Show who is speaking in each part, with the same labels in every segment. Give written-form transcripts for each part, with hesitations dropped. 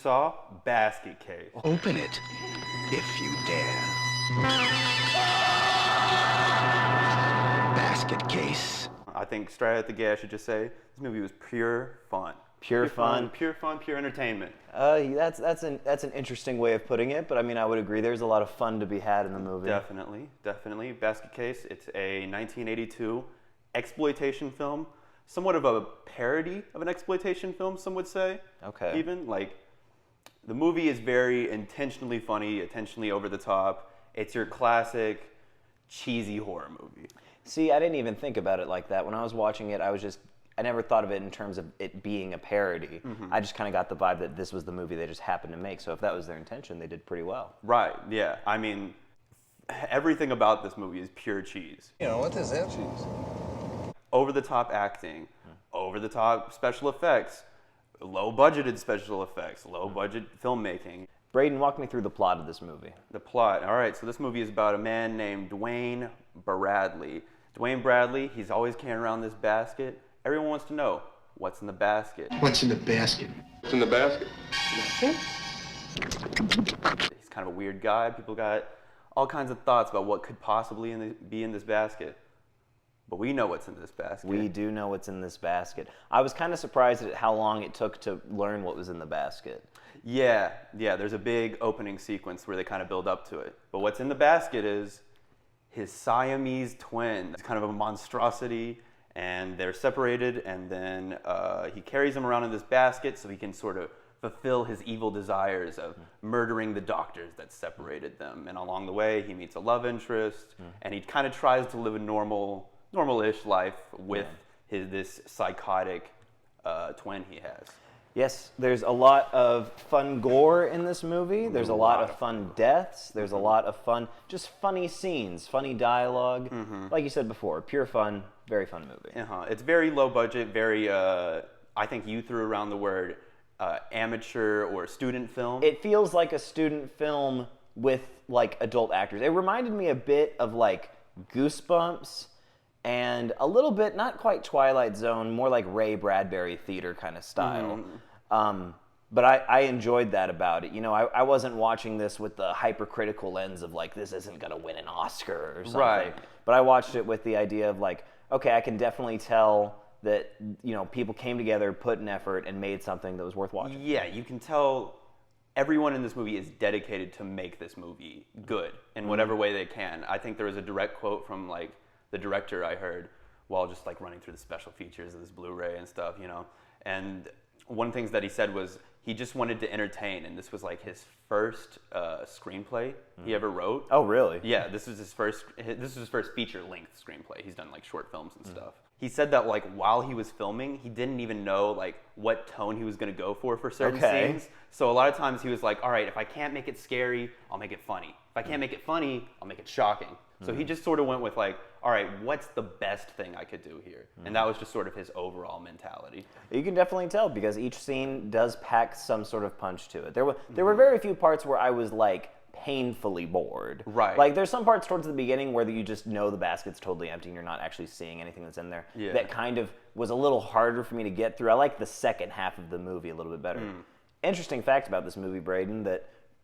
Speaker 1: saw Basket Case.
Speaker 2: Open it, if you dare. Basket Case.
Speaker 1: I think straight out the gate I should just say, this movie was pure fun.
Speaker 3: Pure fun,
Speaker 1: pure entertainment.
Speaker 3: That's an interesting way of putting it, but I mean, I would agree. There's a lot of fun to be had in the movie.
Speaker 1: Definitely. Basket Case. It's a 1982 exploitation film, somewhat of a parody of an exploitation film. Some would say.
Speaker 3: Okay.
Speaker 1: Even like, the movie is very intentionally funny, intentionally over the top. It's your classic cheesy horror movie.
Speaker 3: See, I didn't even think about it like that. When I was watching it, I never thought of it in terms of it being a parody. I just kind of got the vibe that this was the movie they just happened to make. So if that was their intention, they did pretty well.
Speaker 1: Right, yeah. I mean, everything about this movie is pure cheese.
Speaker 4: You know, what is that cheese?
Speaker 1: Over-the-top acting, over-the-top special effects, low-budgeted special effects, low-budget filmmaking.
Speaker 3: Braden, walk me through the plot of this movie.
Speaker 1: The plot. All right, so this movie is about a man named Dwayne Bradley. Dwayne Bradley, he's always carrying around this basket. Everyone wants to know, what's in the basket?
Speaker 2: What's in the basket?
Speaker 4: What's in the basket?
Speaker 1: He's kind of a weird guy. People got all kinds of thoughts about what could possibly be in this basket. But we know what's in this basket.
Speaker 3: We do know what's in this basket. I was kind of surprised at how long it took to learn what was in the basket.
Speaker 1: Yeah, there's a big opening sequence where they kind of build up to it. But what's in the basket is his Siamese twin. It's kind of a monstrosity, and they're separated, and then he carries them around in this basket so he can sort of fulfill his evil desires of murdering the doctors that separated them. And along the way, he meets a love interest, and he kind of tries to live a normal-ish life with this psychotic twin he has.
Speaker 3: Yes, there's a lot of fun gore in this movie. There's a lot of fun deaths. There's a lot of fun, just funny scenes, funny dialogue. Like you said before, pure fun, very fun movie.
Speaker 1: It's very low budget, very, I think you threw around the word amateur or student film.
Speaker 3: It feels like a student film with like adult actors. It reminded me a bit of like Goosebumps and a little bit, not quite Twilight Zone, more like Ray Bradbury theater kind of style. But I enjoyed that about it. You know, I wasn't watching this with the hypercritical lens of like, this isn't going to win an Oscar or something.
Speaker 1: Right.
Speaker 3: But I watched it with the idea of like, okay, I can definitely tell that, you know, people came together, put an effort, and made something that was worth watching.
Speaker 1: Yeah, you can tell everyone in this movie is dedicated to make this movie good in whatever way they can. I think there was a direct quote from like the director I heard while just like running through the special features of this Blu-ray and stuff, you know. And one of the things that he said was he just wanted to entertain, and this was like his first screenplay he ever wrote.
Speaker 3: Oh, really?
Speaker 1: Yeah, this was his first feature-length screenplay. He's done like short films and stuff. He said that like while he was filming, he didn't even know like what tone he was going to go for certain scenes. So a lot of times he was like, all right, if I can't make it scary, I'll make it funny. If I can't make it funny, I'll make it shocking. So he just sort of went with like, all right, what's the best thing I could do here? And that was just sort of his overall mentality.
Speaker 3: You can definitely tell because each scene does pack some sort of punch to it. There were very few parts where I was like painfully bored.
Speaker 1: Right.
Speaker 3: Like there's some parts towards the beginning where you just know the basket's totally empty and you're not actually seeing anything that's in there.
Speaker 1: Yeah.
Speaker 3: That kind of was a little harder for me to get through. I like the second half of the movie a little bit better. Interesting fact about this movie, Braden,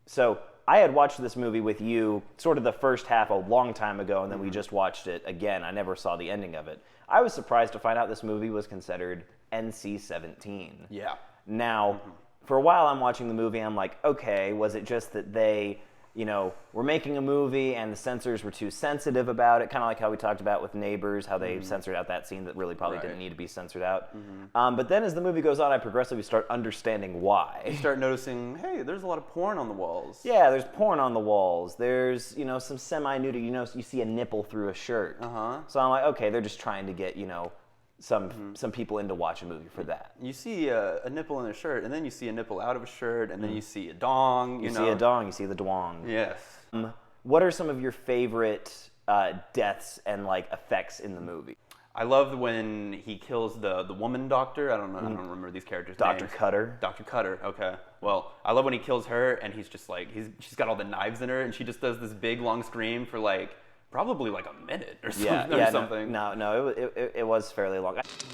Speaker 3: so I had watched this movie with you sort of the first half a long time ago, and then we just watched it again. I never saw the ending of it. I was surprised to find out this movie was considered NC-17.
Speaker 1: Yeah.
Speaker 3: Now, for a while I'm watching the movie, I'm like, okay, was it just that they, you know, were making a movie and the censors were too sensitive about it, kind of like how we talked about with Neighbors, how they censored out that scene that really probably didn't need to be censored out. But then as the movie goes on, I progressively start understanding why.
Speaker 1: You start noticing, hey, there's a lot of porn on the walls.
Speaker 3: Yeah, there's porn on the walls. There's, you know, some semi-nudity. You know, you see a nipple through a shirt. So I'm like, okay, they're just trying to get, you know, some people in to watch a movie for that.
Speaker 1: You see a nipple in a shirt, and then you see a nipple out of a shirt, and then you see a dong.
Speaker 3: You see a dong, you see the dwong.
Speaker 1: Yes.
Speaker 3: What are some of your favorite deaths and like effects in the movie?
Speaker 1: I love when he kills the woman doctor. I don't know. I don't remember these characters'
Speaker 3: Dr.
Speaker 1: names.
Speaker 3: Cutter.
Speaker 1: Dr. Cutter. Okay. Well, I love when he kills her, and he's just like she's got all the knives in her, and she just does this big long scream for like probably like a minute or something.
Speaker 3: No, it was fairly long.
Speaker 1: It's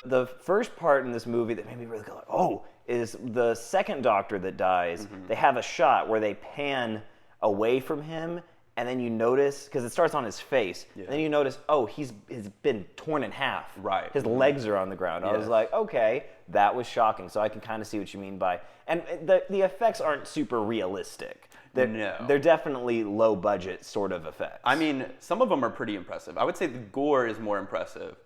Speaker 3: The first part in this movie that made me really go, oh, is the second Doctor that dies. They have a shot where they pan away from him, and then you notice, because it starts on his face, and then you notice, oh, he's been torn in half.
Speaker 1: Right.
Speaker 3: His legs are on the ground. I was like, okay, that was shocking. So I can kind of see what you mean by, and the effects aren't super realistic. They're definitely low budget sort of effects.
Speaker 1: I mean, some of them are pretty impressive. I would say the gore is more impressive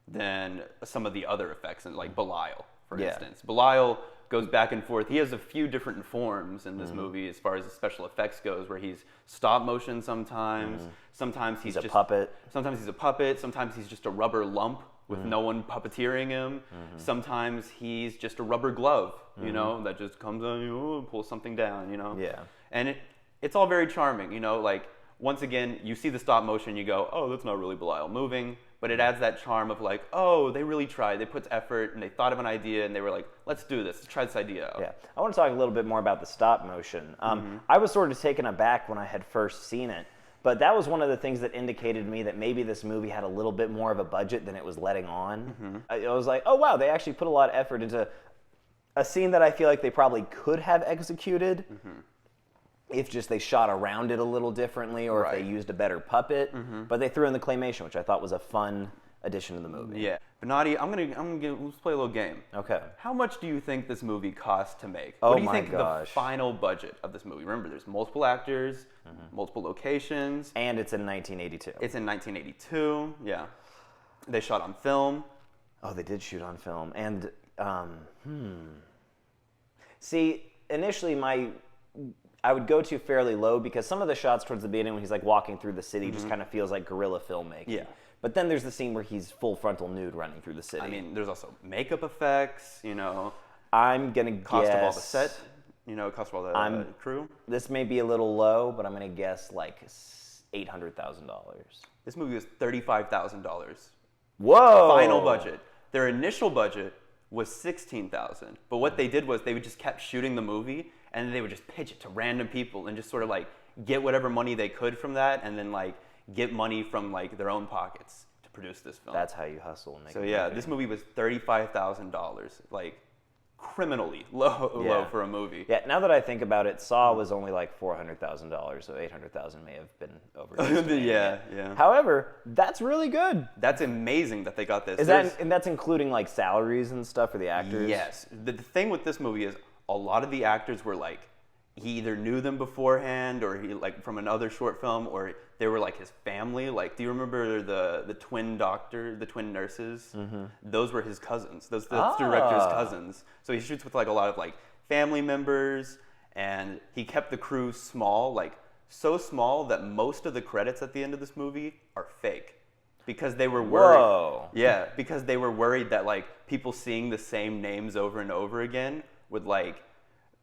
Speaker 1: than some of the other effects, like Belial, for instance. Belial goes back and forth. He has a few different forms in this movie as far as the special effects goes, where he's stop motion sometimes. Sometimes he's just
Speaker 3: a puppet.
Speaker 1: Sometimes he's a puppet. Sometimes he's just a rubber lump with no one puppeteering him. Sometimes he's just a rubber glove, you know, that just comes on you and pulls something down, you know.
Speaker 3: Yeah.
Speaker 1: And it's all very charming, you know. Like, once again, you see the stop motion, you go, oh, that's not really Belial moving. But it adds that charm of like, oh, they really tried. They put effort and they thought of an idea and they were like, let's do this. Let's try this idea out.
Speaker 3: Yeah. I want to talk a little bit more about the stop motion. I was sort of taken aback when I had first seen it, but that was one of the things that indicated to me that maybe this movie had a little bit more of a budget than it was letting on. I was like, oh, wow, they actually put a lot of effort into a scene that I feel like they probably could have executed if just they shot around it a little differently, or if they used a better puppet. But they threw in the claymation, which I thought was a fun addition to the movie.
Speaker 1: Yeah. But Nadi, let's play a little game.
Speaker 3: Okay.
Speaker 1: How much do you think this movie cost to make?
Speaker 3: Oh
Speaker 1: what do you
Speaker 3: my
Speaker 1: think
Speaker 3: gosh.
Speaker 1: the final budget of this movie? Remember, there's multiple actors, multiple locations.
Speaker 3: And it's in 1982.
Speaker 1: It's in 1982. Yeah. They shot on film.
Speaker 3: Oh, they did shoot on film. And, see, initially I would go to fairly low because some of the shots towards the beginning when he's like walking through the city just kind of feels like guerrilla filmmaking.
Speaker 1: Yeah.
Speaker 3: But then there's the scene where he's full frontal nude running through the city.
Speaker 1: I mean, there's also makeup effects, you know.
Speaker 3: I'm going to guess...
Speaker 1: Cost of all the set, you know, cost of all the crew.
Speaker 3: This may be a little low, but I'm going to guess like $800,000.
Speaker 1: This movie was $35,000.
Speaker 3: Whoa!
Speaker 1: Final budget. Their initial budget was $16,000. But what they did was they would just kept shooting the movie, and then they would just pitch it to random people and just sort of like get whatever money they could from that, and then like get money from like their own pockets to produce this film.
Speaker 3: That's how you hustle and make
Speaker 1: so
Speaker 3: a
Speaker 1: yeah,
Speaker 3: movie.
Speaker 1: this movie was $35,000, like criminally low for a movie.
Speaker 3: Yeah, now that I think about it, Saw was only like $400,000, so $800,000 may have been overestimated.
Speaker 1: yeah.
Speaker 3: However, that's really good.
Speaker 1: That's amazing that they got this.
Speaker 3: And that's including like salaries and stuff for the actors?
Speaker 1: Yes. The thing with this movie is a lot of the actors were like, he either knew them beforehand or he like from another short film, or they were like his family. Like, do you remember the twin doctor, the twin nurses? Those were his cousins. Those the director's cousins. So he shoots with like a lot of like family members, and he kept the crew small, like so small that most of the credits at the end of this movie are fake. Because they were worried.
Speaker 3: Whoa.
Speaker 1: Yeah, because they were worried that like people seeing the same names over and over again would like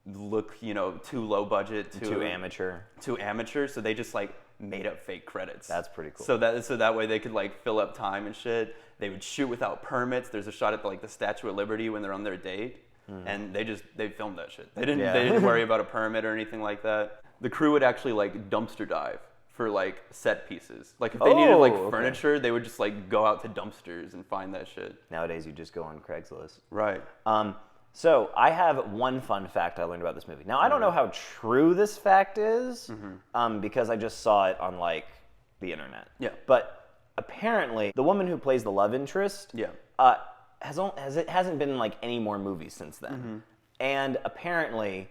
Speaker 1: look, you know, too low budget,
Speaker 3: Too amateur.
Speaker 1: So they just like made up fake credits.
Speaker 3: That's pretty cool.
Speaker 1: So that way they could like fill up time and shit. They would shoot without permits. There's a shot at like the Statue of Liberty when they're on their date, and they filmed that shit. They didn't worry about a permit or anything like that. The crew would actually like dumpster dive for like set pieces. Like if they needed like furniture, they would just like go out to dumpsters and find that shit.
Speaker 3: Nowadays you just go on Craigslist.
Speaker 1: Right.
Speaker 3: So I have one fun fact I learned about this movie. Now I don't know how true this fact is, because I just saw it on like the internet.
Speaker 1: Yeah.
Speaker 3: But apparently the woman who plays the love interest, hasn't been in like any more movies since then. And apparently,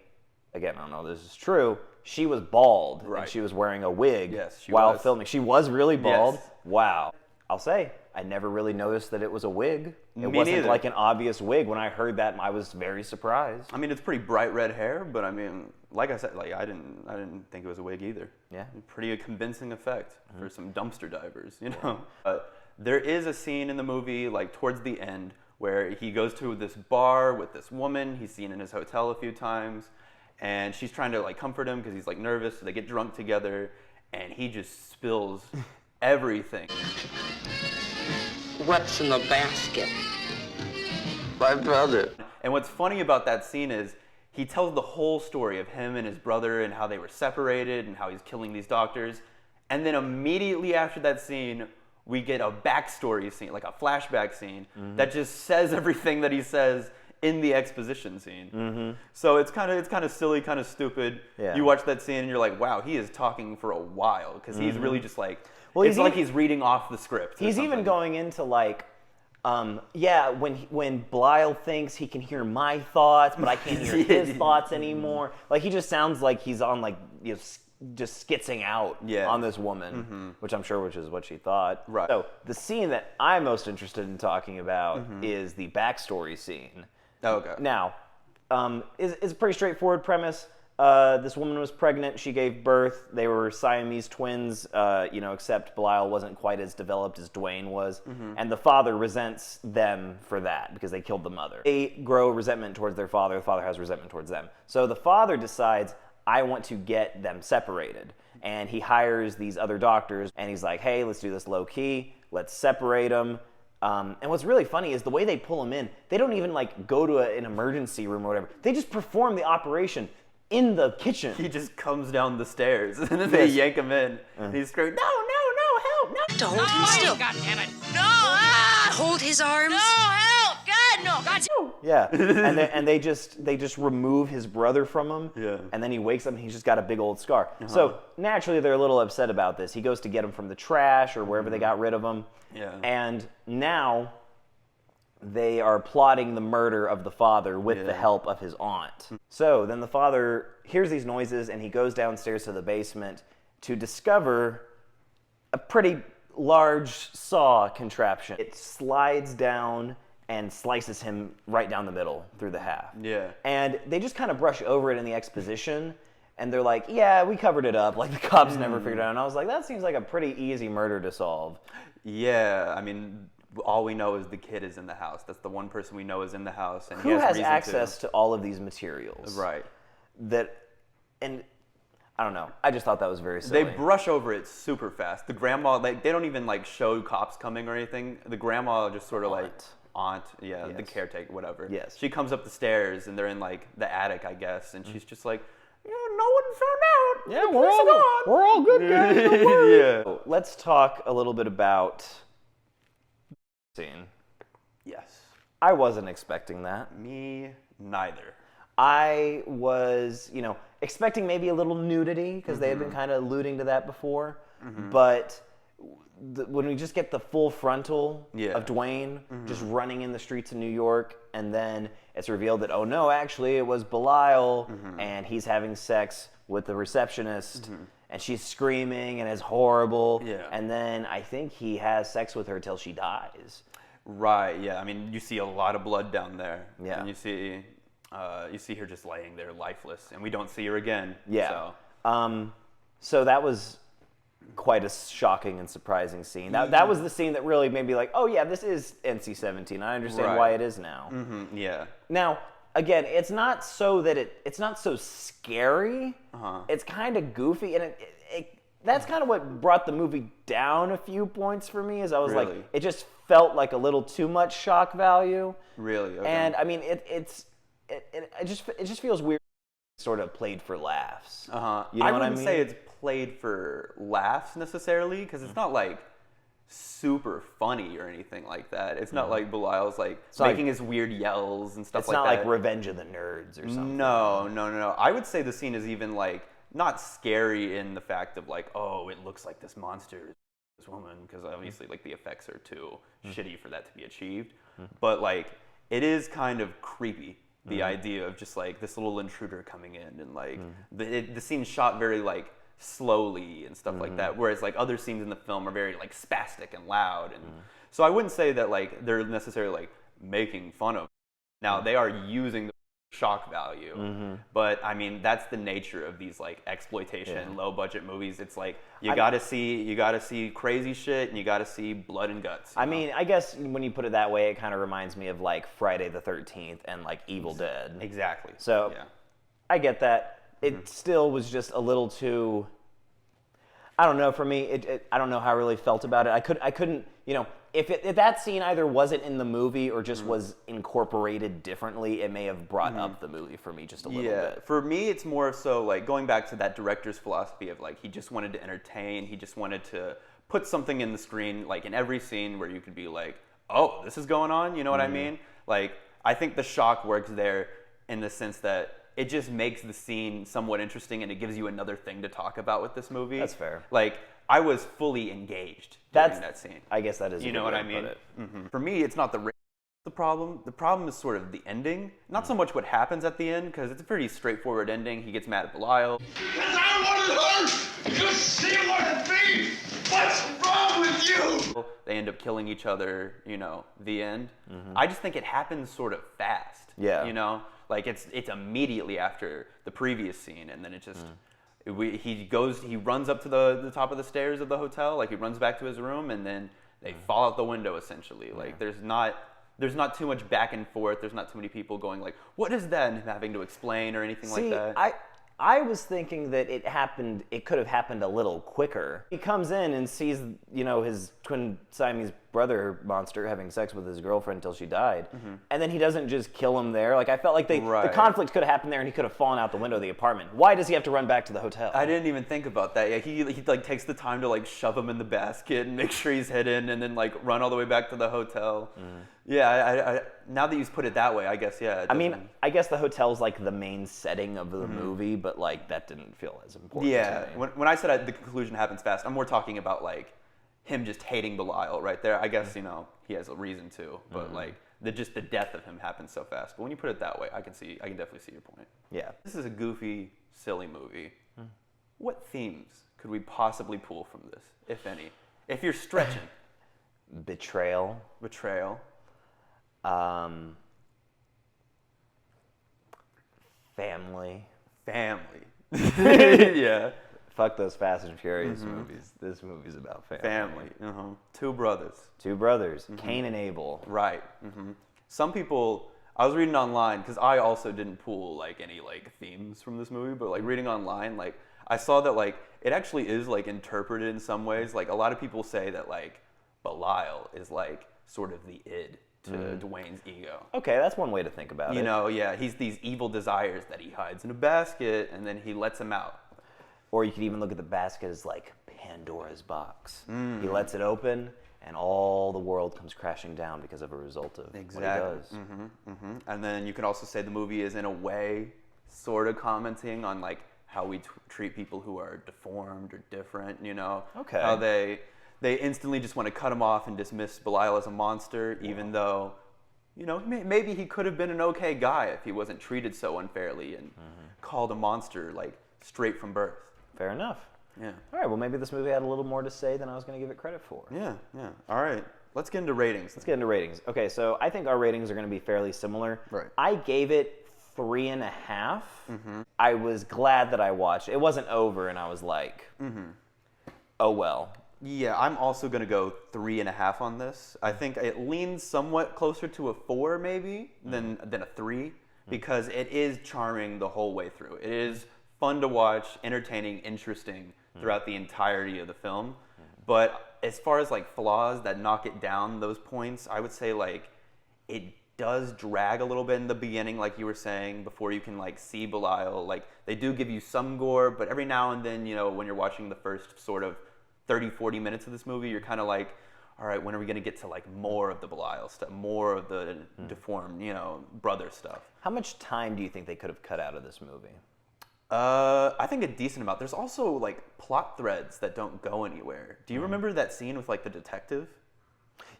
Speaker 3: again, I don't know if this is true, she was bald and she was wearing a wig while filming. She was really bald.
Speaker 1: Yes.
Speaker 3: Wow. I'll say, I never really noticed that it was a wig. It
Speaker 1: Me
Speaker 3: wasn't
Speaker 1: neither.
Speaker 3: like an obvious wig. When I heard that, I was very surprised.
Speaker 1: I mean, it's pretty bright red hair, but I mean, like I said, like I didn't think it was a wig either.
Speaker 3: Yeah.
Speaker 1: Pretty convincing effect for some dumpster divers, you know. There is a scene in the movie, like towards the end, where he goes to this bar with this woman he's seen in his hotel a few times, and she's trying to like comfort him because he's like nervous. So they get drunk together, and he just spills everything.
Speaker 5: What's in the basket? My brother.
Speaker 1: And what's funny about that scene is he tells the whole story of him and his brother and how they were separated and how he's killing these doctors. And then immediately after that scene, we get a backstory scene, like a flashback scene, that just says everything that he says in the exposition scene. So it's kind of silly, kind of stupid.
Speaker 3: Yeah.
Speaker 1: You watch that scene and you're like, wow, he is talking for a while, because he's really just like,
Speaker 3: Well,
Speaker 1: it's like he's reading off the script.
Speaker 3: He's even going into like, when Belial thinks he can hear my thoughts, but I can't hear his thoughts anymore. Like, he just sounds like he's on, like, just skitzing out on this woman, which I'm sure is what she thought.
Speaker 1: Right.
Speaker 3: So the scene that I'm most interested in talking about is the backstory scene.
Speaker 1: Okay.
Speaker 3: Now, it's a pretty straightforward premise. This woman was pregnant. She gave birth. They were Siamese twins, except Belial wasn't quite as developed as Dwayne was. And the father resents them for that because they killed the mother. They grow resentment towards their father. The father has resentment towards them. So the father decides, I want to get them separated. And he hires these other doctors, and he's like, hey, let's do this low key. Let's separate them. And what's really funny is the way they pull him in, they don't even like go to an emergency room or whatever. They just perform the operation in the kitchen.
Speaker 1: He just comes down the stairs, and then they yank him in. And he's screaming, no, help, no.
Speaker 6: To hold him still.
Speaker 7: God damn it. No!
Speaker 6: Hold his arms.
Speaker 7: No, help! God, no! God,
Speaker 3: Yeah, and they just remove his brother from him.
Speaker 1: Yeah.
Speaker 3: And then he wakes up and he's just got a big old scar. So naturally they're a little upset about this. He goes to get him from the trash or wherever they got rid of him.
Speaker 1: Yeah.
Speaker 3: And now they are plotting the murder of the father with the help of his aunt. So then the father hears these noises and he goes downstairs to the basement to discover a pretty large saw contraption. It slides down and slices him right down the middle through the half.
Speaker 1: Yeah.
Speaker 3: And they just kind of brush over it in the exposition, and they're like, yeah, we covered it up. Like, the cops never figured it out. And I was like, that seems like a pretty easy murder to solve.
Speaker 1: Yeah, I mean, all we know is the kid is in the house. That's the one person we know is in the house. And
Speaker 3: Who
Speaker 1: he has
Speaker 3: has
Speaker 1: reason
Speaker 3: access to all of these materials?
Speaker 1: Right.
Speaker 3: And I don't know. I just thought that was very silly.
Speaker 1: They brush over it super fast. The grandma, like, they don't even like show cops coming or anything. The grandma just sort of like aunt, the
Speaker 3: Yes.
Speaker 1: caretaker, whatever.
Speaker 3: Yes.
Speaker 1: She comes up the stairs and they're in like the attic, I guess, and she's just like, yeah, no one found out.
Speaker 3: Yeah,
Speaker 1: The police are gone."
Speaker 3: we're all good guys. Don't worry.
Speaker 1: Yeah.
Speaker 3: So, let's talk a little bit about scene.
Speaker 1: Yes.
Speaker 3: I wasn't expecting that.
Speaker 1: Me neither.
Speaker 3: I was, expecting maybe a little nudity because they had been kind of alluding to that before. But when we just get the full frontal of Dwayne just running in the streets of New York, and then it's revealed that, oh no, actually it was Belial, and he's having sex with the receptionist, and she's screaming, and it's horrible.
Speaker 1: Yeah.
Speaker 3: And then I think he has sex with her till she dies.
Speaker 1: Right. Yeah. I mean, you see a lot of blood down there.
Speaker 3: Yeah.
Speaker 1: And you see her just laying there lifeless, and we don't see her again.
Speaker 3: Yeah.
Speaker 1: So.
Speaker 3: So that was quite a shocking and surprising scene. That was the scene that really made me like, oh yeah, this is NC-17. I understand why it is now.
Speaker 1: Yeah.
Speaker 3: Now, again, it's not so that it's not so scary. It's kind of goofy, and that's kind of what brought the movie down a few points for me. Is I was like,
Speaker 1: Really?
Speaker 3: it just felt like a little too much shock value.
Speaker 1: Really. Okay.
Speaker 3: And I mean, it just feels weird. Sort of played for laughs. You know
Speaker 1: I
Speaker 3: what I
Speaker 1: wouldn't
Speaker 3: mean?
Speaker 1: say it's played for laughs necessarily, because it's not like super funny or anything like that. It's not like Belial's like making his weird yells and stuff
Speaker 3: It's
Speaker 1: like
Speaker 3: not
Speaker 1: that.
Speaker 3: like Revenge of the Nerds or something.
Speaker 1: No. I would say the scene is even like not scary in the fact of like, oh, it looks like this monster is this woman, because obviously like the effects are too shitty for that to be achieved. But like it is kind of creepy. The idea of just like this little intruder coming in, and like the scene's shot very like slowly and stuff like that, whereas like other scenes in the film are very like spastic and loud, and so I wouldn't say that like they're necessarily like making fun of. Now they are using the shock value, but I mean that's the nature of these like exploitation low budget movies. It's like you gotta see crazy shit, and you gotta see blood and guts.
Speaker 3: I mean, I guess when you put it that way, it kind of reminds me of like Friday the 13th and like Evil Dead.
Speaker 1: Exactly.
Speaker 3: So I get that. It still was just a little too. I don't know. For me, I don't know how I really felt about it. I couldn't. If that scene either wasn't in the movie or just was incorporated differently, it may have brought up the movie for me just a little bit.
Speaker 1: For me, it's more so like going back to that director's philosophy of like he just wanted to entertain, he just wanted to put something in the screen, like in every scene where you could be like, oh, this is going on, you know what I mean? Like, I think the shock works there in the sense that it just makes the scene somewhat interesting and it gives you another thing to talk about with this movie.
Speaker 3: That's fair.
Speaker 1: Like, I was fully engaged during that scene.
Speaker 3: I guess that is.
Speaker 1: You know what I mean? For me, it's not the problem. The problem is sort of the ending. Not so much what happens at the end, because it's a pretty straightforward ending. He gets mad at Belial.
Speaker 4: Because I wanted her! You see what it be! What's wrong with you?
Speaker 1: They end up killing each other, you know, the end. I just think it happens sort of fast.
Speaker 3: Yeah.
Speaker 1: You know? Like, it's immediately after the previous scene, and then it just... He runs up to the top of the stairs of the hotel, like he runs back to his room, and then they fall out the window essentially. Like there's not too much back and forth. There's not too many people going like, "What is that?" and him having to explain or anything like that.
Speaker 3: I was thinking that it could have happened a little quicker. He comes in and sees, you know, his twin Siamese brother monster having sex with his girlfriend until she died. And then he doesn't just kill him there. Like, I felt like the conflict could have happened there and he could have fallen out the window of the apartment. Why does he have to run back to the hotel?
Speaker 1: I didn't even think about that. Yeah, he like takes the time to like shove him in the basket and make sure he's hidden and then like run all the way back to the hotel. Yeah, I now that you've put it that way, I guess, yeah.
Speaker 3: I mean, I guess the hotel's like the main setting of the movie, but like that didn't feel as important
Speaker 1: yeah,
Speaker 3: to me.
Speaker 1: when I said the conclusion happens fast, I'm more talking about like him just hating Belial right there. I guess, you know, he has a reason to, but like just the death of him happens so fast. But when you put it that way, I can definitely see your point.
Speaker 3: Yeah.
Speaker 1: This is a goofy, silly movie. What themes could we possibly pull from this, if any? If you're stretching.
Speaker 3: Betrayal. Family.
Speaker 1: Yeah.
Speaker 3: Fuck those Fast and Furious movies. This movie's about family.
Speaker 1: Two brothers.
Speaker 3: Two brothers, Cain and Abel.
Speaker 1: Right. Some people, I was reading online, because I also didn't pull like any like themes from this movie, but like reading online, like I saw that like it actually is like interpreted in some ways. Like a lot of people say that like Belial is like sort of the id to Dwayne's ego.
Speaker 3: Okay, that's one way to think about it.
Speaker 1: You know, yeah, he's these evil desires that he hides in a basket and then he lets them out.
Speaker 3: Or you could even look at the basket as like Pandora's box. He lets it open and all the world comes crashing down because of a result of what he does.
Speaker 1: And then you can also say the movie is in a way sort of commenting on like how we treat people who are deformed or different, you know?
Speaker 3: Okay.
Speaker 1: How they instantly just want to cut him off and dismiss Belial as a monster, even though, you know, maybe he could have been an okay guy if he wasn't treated so unfairly and called a monster like straight from birth.
Speaker 3: Fair enough.
Speaker 1: Yeah.
Speaker 3: All right, well, maybe this movie had a little more to say than I was going to give it credit for.
Speaker 1: Yeah. All right. Let's get into ratings.
Speaker 3: Let's get into ratings. Okay, so I think our ratings are going to be fairly similar.
Speaker 1: Right.
Speaker 3: I gave it 3.5. I was glad that I watched. It wasn't over, and I was like, oh well.
Speaker 1: Yeah, I'm also going to go 3.5 on this. I think it leans somewhat closer to a 4 maybe than a 3 because it is charming the whole way through. It is fun to watch, entertaining, interesting throughout the entirety of the film. But as far as like flaws that knock it down those points, I would say like it does drag a little bit in the beginning, like you were saying, before you can like see Belial. Like they do give you some gore, but every now and then, you know, when you're watching the first sort of 30, 40 minutes of this movie, you're kind of like, all right, when are we going to get to like more of the Belial stuff, more of the deformed, you know, brother stuff?
Speaker 3: How much time do you think they could have cut out of this movie?
Speaker 1: I think a decent amount. There's also like plot threads that don't go anywhere. Do you remember that scene with like the detective?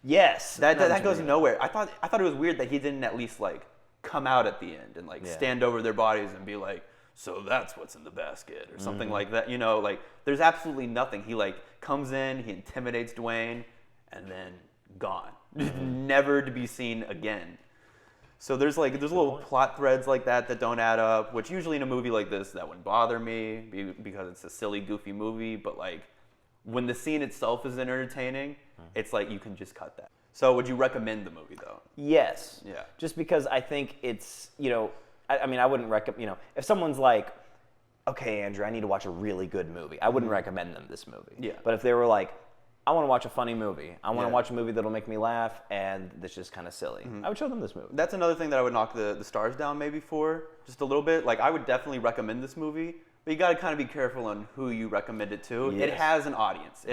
Speaker 3: Yes.
Speaker 1: That goes nowhere. I thought it was weird that he didn't at least like come out at the end and like stand over their bodies and be like, so that's what's in the basket or something like that. You know, like there's absolutely nothing. He like comes in, he intimidates Dwayne, and then gone, never to be seen again. So there's little plot threads like that don't add up, which usually in a movie like this that wouldn't bother me because it's a silly, goofy movie. But like when the scene itself is entertaining, it's like you can just cut that. So would you recommend the movie though?
Speaker 3: Yes.
Speaker 1: Yeah.
Speaker 3: Just because I think it's, you know, I mean, I wouldn't recommend, you know, if someone's like, okay, Andrew, I need to watch a really good movie, I wouldn't recommend them this movie.
Speaker 1: Yeah.
Speaker 3: But if they were like, I want to watch a funny movie, I want to watch a movie that'll make me laugh and that's just kind of silly, I would show them this movie.
Speaker 1: That's another thing that I would knock the stars down maybe for, just a little bit. Like I would definitely recommend this movie, But you got to kind of be careful on who you recommend it to. It
Speaker 3: Yes.
Speaker 1: has an audience.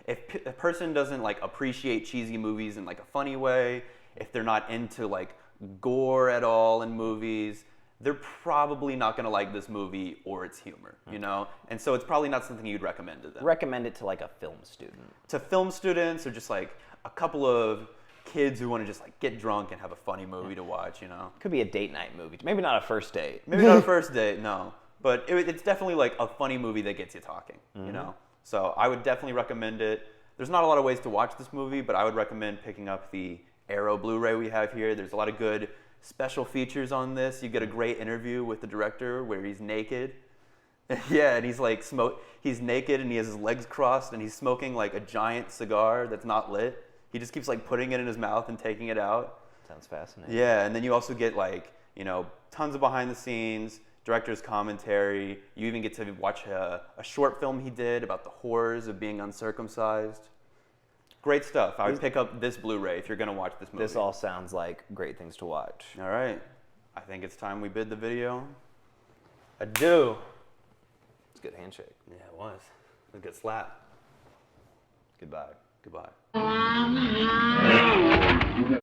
Speaker 1: If a person doesn't like appreciate cheesy movies in like a funny way, if they're not into like gore at all in movies, they're probably not going to like this movie or its humor, you know? And so it's probably not something you'd recommend to them.
Speaker 3: Recommend it to like a film student.
Speaker 1: To film students or just like a couple of kids who want to just like get drunk and have a funny movie to watch, you know?
Speaker 3: Could be a date night movie. Maybe not a first date.
Speaker 1: Maybe not a first date, no. But it's definitely like a funny movie that gets you talking, you know? So I would definitely recommend it. There's not a lot of ways to watch this movie, but I would recommend picking up the Arrow Blu-ray we have here. There's a lot of good special features on this. You get a great interview with the director where he's naked. Yeah, and he's like he's naked and he has his legs crossed and he's smoking like a giant cigar that's not lit. He just keeps like putting it in his mouth and taking it out.
Speaker 3: Sounds fascinating.
Speaker 1: Yeah, and then you also get like, you know, tons of behind the scenes, director's commentary. You even get to watch a short film he did about the horrors of being uncircumcised. Great stuff. I would pick up this Blu-ray if you're going to watch this movie.
Speaker 3: This all sounds like great things to watch.
Speaker 1: All right. I think it's time we bid the video adieu.
Speaker 3: It's a good handshake.
Speaker 1: Yeah, it was. It was a good slap.
Speaker 3: Goodbye.
Speaker 1: Goodbye.